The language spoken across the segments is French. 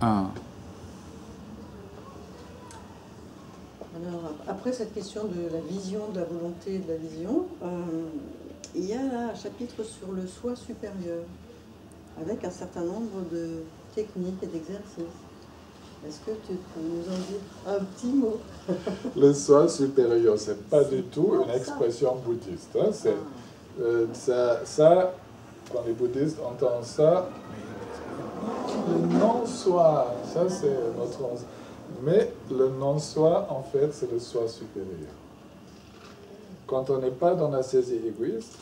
Ah. Alors, après cette question de la vision, de la volonté et de la vision, il y a là un chapitre sur le soi supérieur, avec un certain nombre de techniques et d'exercices. Est-ce que tu peux nous en dire un petit mot? Le soi supérieur, ce n'est pas du tout une expression bouddhiste. Hein. Ça, quand les bouddhistes entendent ça, le non-soi, ça c'est notre... Mais le non-soi, en fait, c'est le soi supérieur. Quand on n'est pas dans la saisie égoïste,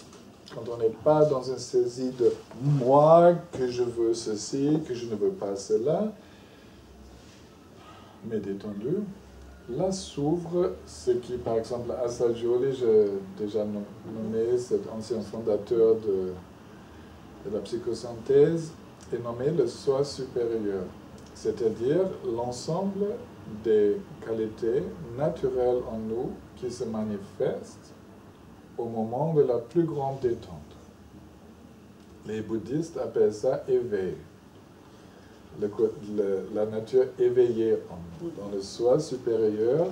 quand on n'est pas dans une saisie de moi, que je veux ceci, que je ne veux pas cela, mais détendu, là s'ouvre ce qui, par exemple, Assagioli, j'ai déjà nommé cet ancien fondateur de la psychosynthèse, est nommé le soi supérieur, c'est-à-dire l'ensemble des qualités naturelles en nous qui se manifestent au moment de la plus grande détente. Les bouddhistes appellent ça éveil. La nature éveillée en nous. Dans le soi supérieur,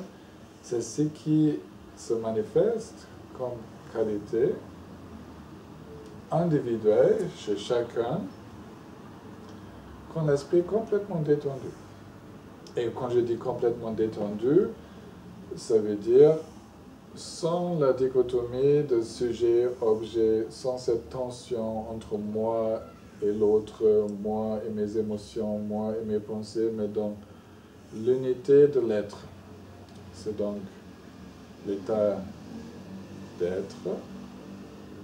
c'est ce qui se manifeste comme qualité individuelle chez chacun, qu'on l'esprit complètement détendu. Et quand je dis complètement détendu, ça veut dire sans la dichotomie de sujet-objet, sans cette tension entre moi et l'autre, moi et mes émotions, moi et mes pensées, mais dans l'unité de l'être. C'est donc l'état d'être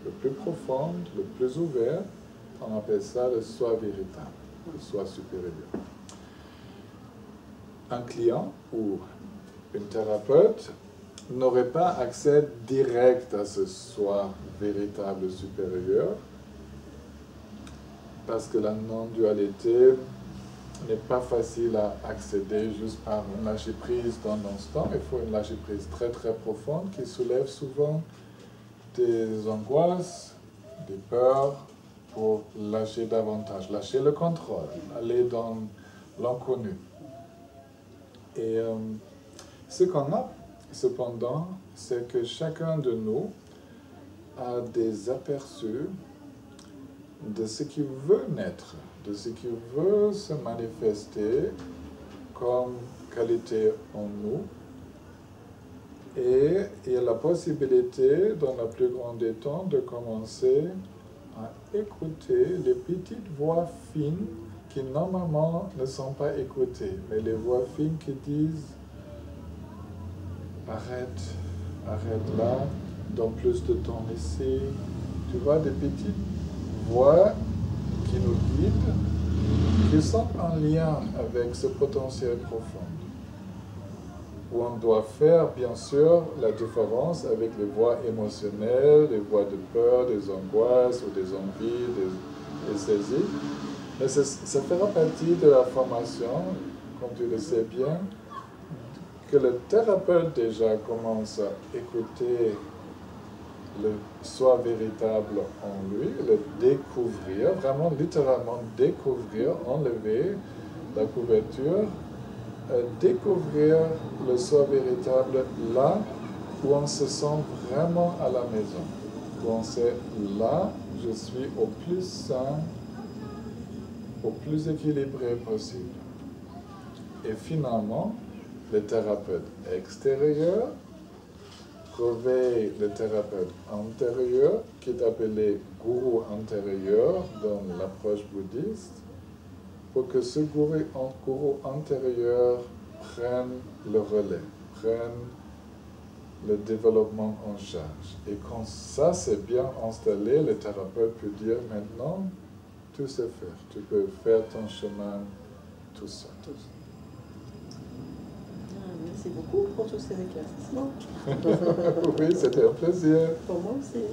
le plus profond, le plus ouvert. On appelle ça le soi véritable, le soi supérieur. Un client ou une thérapeute n'aurait pas accès direct à ce soi véritable supérieur, parce que la non-dualité n'est pas facile à accéder juste par une lâcher-prise d'un instant. Il faut une lâcher-prise très très profonde qui soulève souvent des angoisses, des peurs, pour lâcher davantage, lâcher le contrôle, aller dans l'inconnu. Et ce qu'on a, cependant, c'est que chacun de nous a des aperçus de ce qui veut naître, de ce qui veut se manifester comme qualité en nous. Et il y a la possibilité, dans la plus grande des temps, de commencer à écouter les petites voix fines qui normalement ne sont pas écoutées, mais les voix fines qui disent « arrête, arrête là, donne plus de temps ici ». Tu vois, des petites voix qui nous guident, qui sont en lien avec ce potentiel profond, où on doit faire, bien sûr, la différence avec les voix émotionnelles, les voix de peur, des angoisses ou des envies, des saisies. Mais ça fera partie de la formation, comme tu le sais bien, que le thérapeute déjà commence à écouter le soi véritable en lui, le découvrir, vraiment littéralement découvrir, enlever la couverture, découvrir le soi véritable là où on se sent vraiment à la maison, où on sait là, je suis au plus sain, au plus équilibré possible. Et finalement, le thérapeute extérieur réveille le thérapeute intérieur, qui est appelé gourou intérieur dans l'approche bouddhiste, pour que ce gourou intérieur prenne le relais, prenne le développement en charge. Et quand ça c'est bien installé, le thérapeute peut dire maintenant, tu sais faire, tu peux faire ton chemin tout seul. Merci beaucoup pour tous ces éclaircissements. Oui, c'était un plaisir. Pour moi aussi.